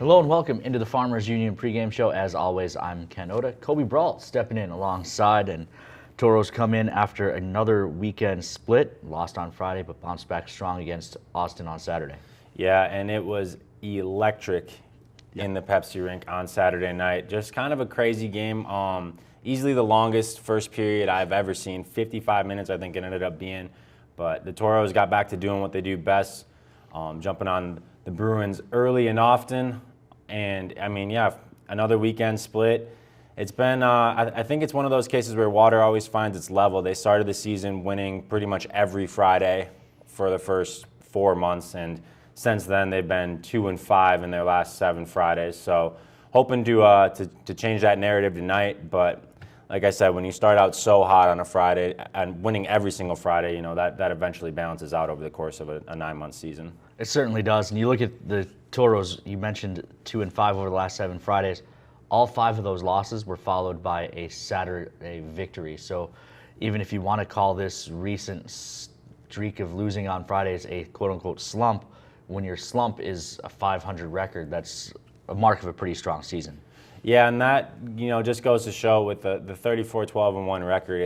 Hello and welcome into the Farmers Union pregame show. As always, I'm Ken Oda. Coby Brault stepping in alongside, and Tauros come in after another weekend split. Lost on Friday, but bounced back strong against Austin on Saturday. Yeah, and it was electric in the Pepsi Rink on Saturday night. Just kind of a crazy game. Easily the longest first period I've ever seen. 55 minutes, I think it ended up being. But the Tauros got back to doing what they do best, jumping on the Bruins early and often. And, I mean, yeah, another weekend split. It's been, I think it's one of those cases where water always finds its level. They started the season winning pretty much every Friday for the first 4 months, and since then they've been 2-5 in their last 7 Fridays. So hoping to change that narrative tonight, but like I said, when you start out so hot on a Friday and winning every single Friday, you know, that eventually balances out over the course of a 9-month season. It certainly does. And you look at the Tauros, you mentioned 2-5 over the last 7 Fridays. All 5 of those losses were followed by a Saturday victory. So even if you want to call this recent streak of losing on Fridays a quote-unquote slump, when your slump is a 500 record, that's a mark of a pretty strong season. Yeah, and that, you know, just goes to show with the 34-12-1 record,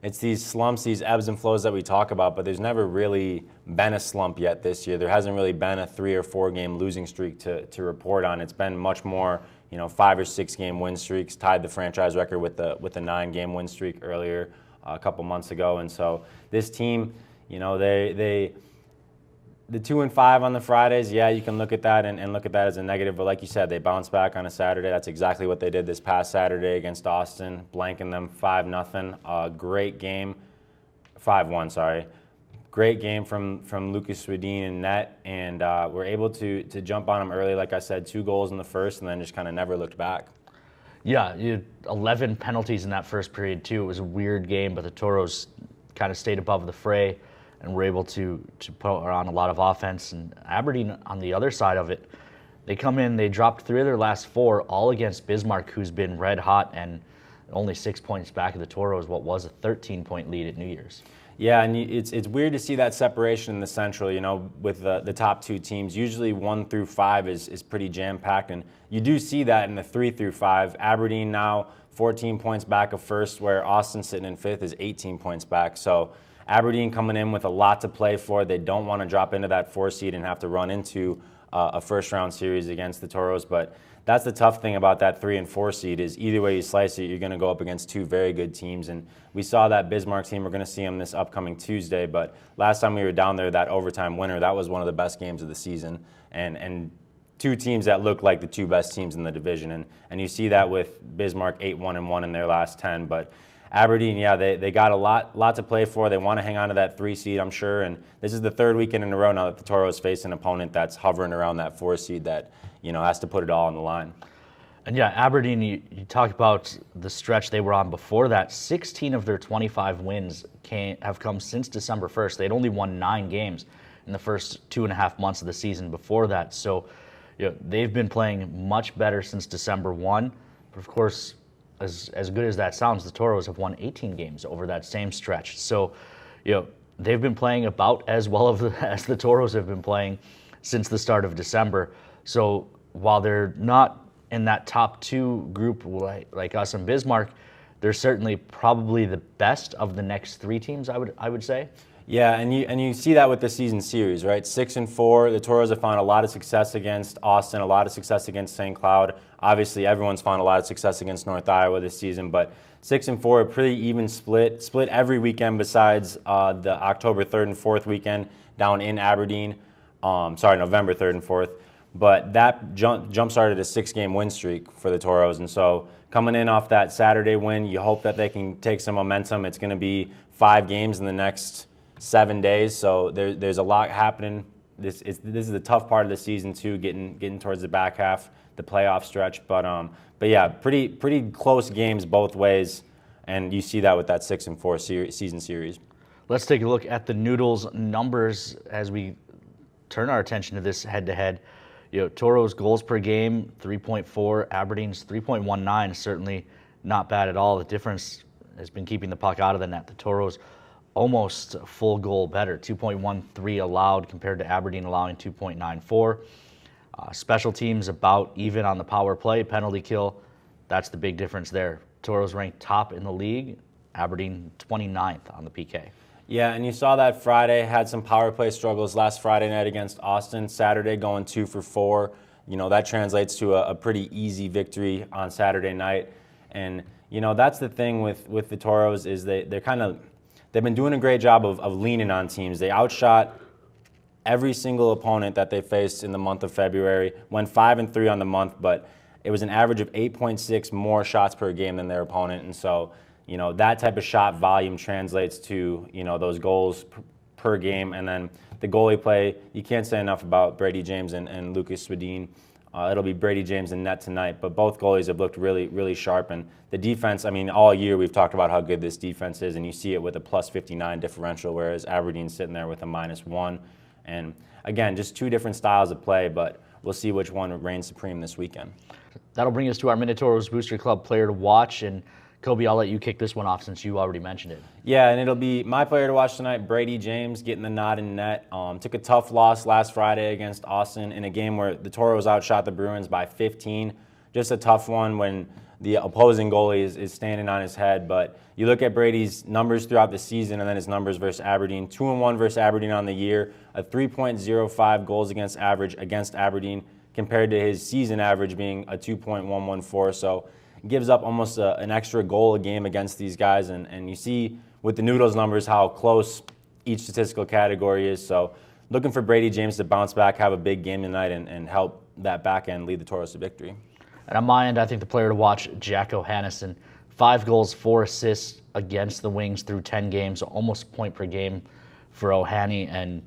it's these slumps, these ebbs and flows that we talk about, but there's never really been a slump yet this year. There hasn't really been a 3 or 4 game losing streak to report on. It's been much more, you know, 5 or 6 game win streaks, tied the franchise record with the 9-game win streak earlier a couple months ago. And so this team, you know, the 2-5 on the Fridays, yeah, you can look at that and look at that as a negative. But like you said, they bounced back on a Saturday. That's exactly what they did this past Saturday against Austin, blanking them 5-0. Great game, 5-1, sorry. Great game from Lucas Swedin in net, and we're able to jump on them early. Like I said, 2 goals in the first, and then just kind of never looked back. Yeah, you had 11 penalties in that first period too. It was a weird game, but the Tauros kind of stayed above the fray and were able to put on a lot of offense. And Aberdeen, on the other side of it, they come in, they dropped 3 of their last 4, all against Bismarck, who's been red hot and only 6 points back of the Tauros, what was a 13-point lead at New Year's. Yeah, and it's weird to see that separation in the Central, you know, with the top 2 teams. Usually 1 through 5 is pretty jam-packed, and you do see that in the 3 through 5. Aberdeen now 14 points back of first, where Austin sitting in 5th is 18 points back. So Aberdeen coming in with a lot to play for. They don't want to drop into that 4 seed and have to run into a first-round series against the Tauros. But that's the tough thing about that 3 and 4 seed is either way you slice it, you're going to go up against 2 very good teams. And we saw that Bismarck team. We're going to see them this upcoming Tuesday. But last time we were down there, that overtime winner, that was one of the best games of the season. And 2 teams that look like the 2 best teams in the division. And you see that with Bismarck 8-1-1 in their last 10. But Aberdeen, yeah, they got a lot to play for. They want to hang on to that 3 seed, I'm sure. And this is the 3rd weekend in a row now that the Tauros face an opponent that's hovering around that 4 seed that, you know, has to put it all on the line. And yeah, Aberdeen, you talk about the stretch they were on before that. 16 of their 25 wins have come since December 1st. They'd only won 9 games in the first 2.5 months of the season before that. So, you know, they've been playing much better since December 1. But of course, as good as that sounds, the Tauros have won 18 games over that same stretch. So, you know, they've been playing about as well as the Tauros have been playing since the start of December. So while they're not in that top 2 group like us and Bismarck, they're certainly probably the best of the next 3 teams, I would say. Yeah, and you see that with the season series, right? 6-4, the Tauros have found a lot of success against Austin, a lot of success against St. Cloud. Obviously, everyone's found a lot of success against North Iowa this season, but 6-4, a pretty even split every weekend besides the October 3rd and 4th weekend down in Aberdeen. November 3rd and 4th. But that jump started a 6-game win streak for the Tauros, and so coming in off that Saturday win, you hope that they can take some momentum. It's going to be 5 games in the next 7 days, so there's a lot happening. This is the tough part of the season too, getting towards the back half, the playoff stretch. But yeah, pretty close games both ways, and you see that with that 6-4 season series. Let's take a look at the Noodles numbers as we turn our attention to this head-to-head. You know, Tauros goals per game 3.4, Aberdeen's 3.19, certainly not bad at all. The difference has been keeping the puck out of the net. The Tauros almost a full goal better, 2.13 allowed compared to Aberdeen allowing 2.94. Special teams about even on the power play, penalty kill. That's the big difference there. Tauros ranked top in the league, Aberdeen 29th on the PK. Yeah, and you saw that Friday, had some power play struggles last Friday night against Austin. Saturday going 2 for 4. That translates to a pretty easy victory on Saturday night. And, that's the thing with the Tauros is they've been doing a great job of leaning on teams. They outshot every single opponent that they faced in the month of February, went 5-3 on the month, but it was an average of 8.6 more shots per game than their opponent. And so, that type of shot volume translates to, those goals per game. And then the goalie play, you can't say enough about Brady James and Lucas Swedin. It'll be Brady James in net tonight, but both goalies have looked really, really sharp. And the defense, all year we've talked about how good this defense is, and you see it with a +59 differential, whereas Aberdeen's sitting there with a -1. And again, just two different styles of play, but we'll see which one reigns supreme this weekend. That'll bring us to our Minotauros Booster Club player to watch. And Coby, I'll let you kick this one off since you already mentioned it. Yeah, and it'll be my player to watch tonight, Brady James, getting the nod in net. Took a tough loss last Friday against Austin in a game where the Tauros outshot the Bruins by 15. Just a tough one when the opposing goalie is standing on his head. But you look at Brady's numbers throughout the season and then his numbers versus Aberdeen. 2-1 versus Aberdeen on the year, a 3.05 goals against average against Aberdeen compared to his season average being a 2.114. So gives up almost an extra goal a game against these guys. And you see with the Noodles numbers how close each statistical category is. So looking for Brady James to bounce back, have a big game tonight, and help that back end lead the Tauros to victory. And on my end, I think the player to watch, Jack O'Hannison. 5 goals, 4 assists against the Wings through 10 games, almost a point per game for O'Hanny. And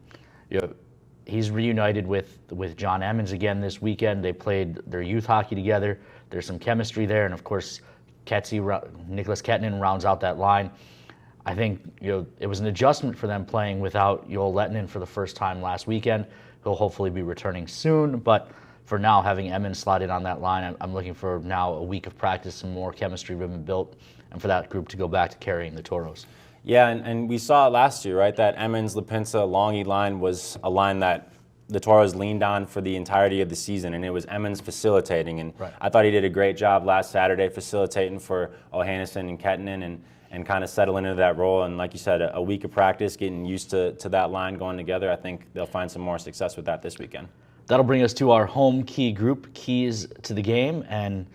he's reunited with John Emmons again this weekend. They played their youth hockey together. There's some chemistry there. And, of course, Nicholas Kettinen rounds out that line. I think it was an adjustment for them playing without Joel Lettinen for the first time last weekend. He'll hopefully be returning soon. But for now, having Emmons slide in on that line, I'm looking for now a week of practice, some more chemistry been built, and for that group to go back to carrying the Tauros. Yeah, and we saw it last year, right? That Emmons, Lipinska, Longy line was a line that the Tauros leaned on for the entirety of the season, and it was Emmons facilitating. And right. I thought he did a great job last Saturday facilitating for O'Hannison and Kettinen and kind of settling into that role. And like you said, a week of practice, getting used to that line going together. I think they'll find some more success with that this weekend. That'll bring us to our home key group, keys to the game, and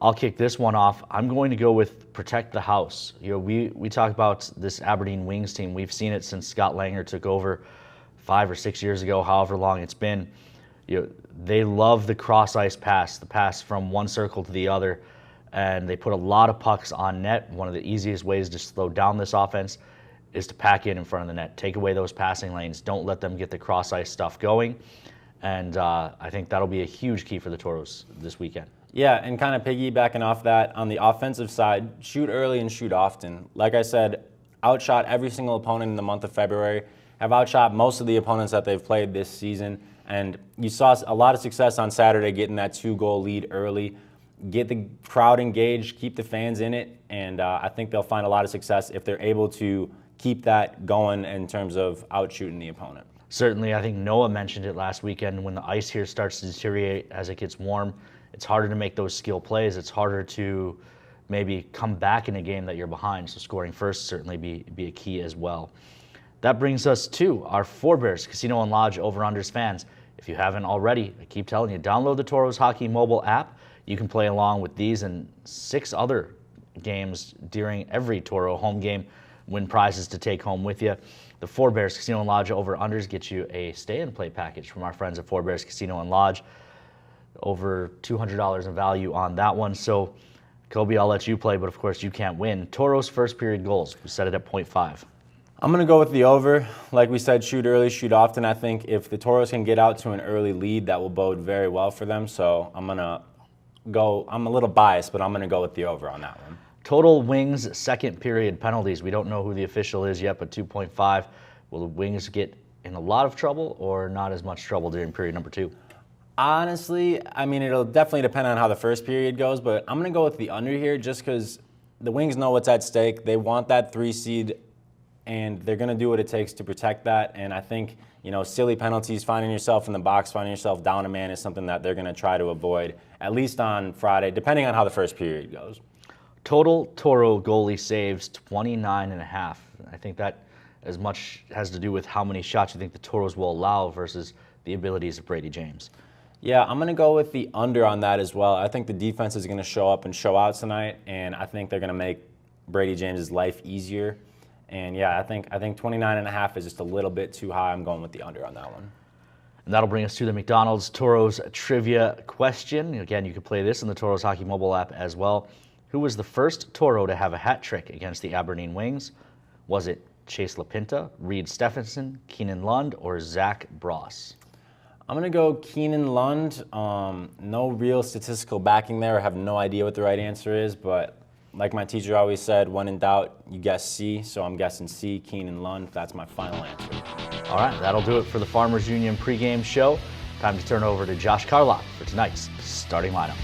I'll kick this one off. I'm going to go with protect the house. We talk about this Aberdeen Wings team. We've seen it since Scott Langer took over 5 or 6 years ago, however long it's been. They love the cross ice pass, the pass from one circle to the other, and they put a lot of pucks on net. One of the easiest ways to slow down this offense is to pack in front of the net. Take away those passing lanes. Don't let them get the cross ice stuff going. And I think that'll be a huge key for the Tauros this weekend. Yeah, and kind of piggybacking off that, on the offensive side, shoot early and shoot often. Like I said, outshot every single opponent in the month of February, have outshot most of the opponents that they've played this season. And you saw a lot of success on Saturday getting that 2-goal lead early, get the crowd engaged, keep the fans in it, and I think they'll find a lot of success if they're able to keep that going in terms of outshooting the opponent. Certainly, I think Noah mentioned it last weekend. When the ice here starts to deteriorate as it gets warm, it's harder to make those skill plays. It's harder to maybe come back in a game that you're behind. So scoring first certainly be a key as well. That brings us to our Forebears Casino and Lodge over-unders fans. If you haven't already, I keep telling you, download the Tauros Hockey mobile app. You can play along with these and 6 other games during every Toro home game. Win prizes to take home with you. The Forebears Casino and Lodge over-unders get you a stay-and-play package from our friends at Forebears Casino and Lodge. Over $200 in value on that one. So, Coby, I'll let you play, but of course you can't win. Tauros first period goals. We set it at 0.5. I'm going to go with the over. Like we said, shoot early, shoot often. I think if the Tauros can get out to an early lead, that will bode very well for them. So I'm a little biased, but I'm going to go with the over on that one. Total Wings second period penalties. We don't know who the official is yet, but 2.5. Will the Wings get in a lot of trouble or not as much trouble during period number 2? Honestly, it'll definitely depend on how the first period goes, but I'm going to go with the under here just because the Wings know what's at stake. They want that 3 seed, and they're going to do what it takes to protect that. And I think, silly penalties, finding yourself in the box, finding yourself down a man is something that they're going to try to avoid, at least on Friday, depending on how the first period goes. Total Toro goalie saves 29.5. I think that as much has to do with how many shots you think the Toros will allow versus the abilities of Brady James. Yeah, I'm going to go with the under on that as well. I think the defense is going to show up and show out tonight, and I think they're going to make Brady James' life easier. And yeah, I think 29.5 is just a little bit too high. I'm going with the under on that one. And that'll bring us to the McDonald's Toros trivia question. Again, you can play this in the Toros Hockey mobile app as well. Who was the first Toro to have a hat trick against the Aberdeen Wings? Was it Chase LaPinta, Reed Stephenson, Keenan Lund, or Zach Bross? I'm going to go Keenan Lund. No real statistical backing there. I have no idea what the right answer is, but like my teacher always said, when in doubt, you guess C. So I'm guessing C, Keenan Lund. That's my final answer. All right, that'll do it for the Farmers Union pregame show. Time to turn over to Josh Carlock for tonight's starting lineup.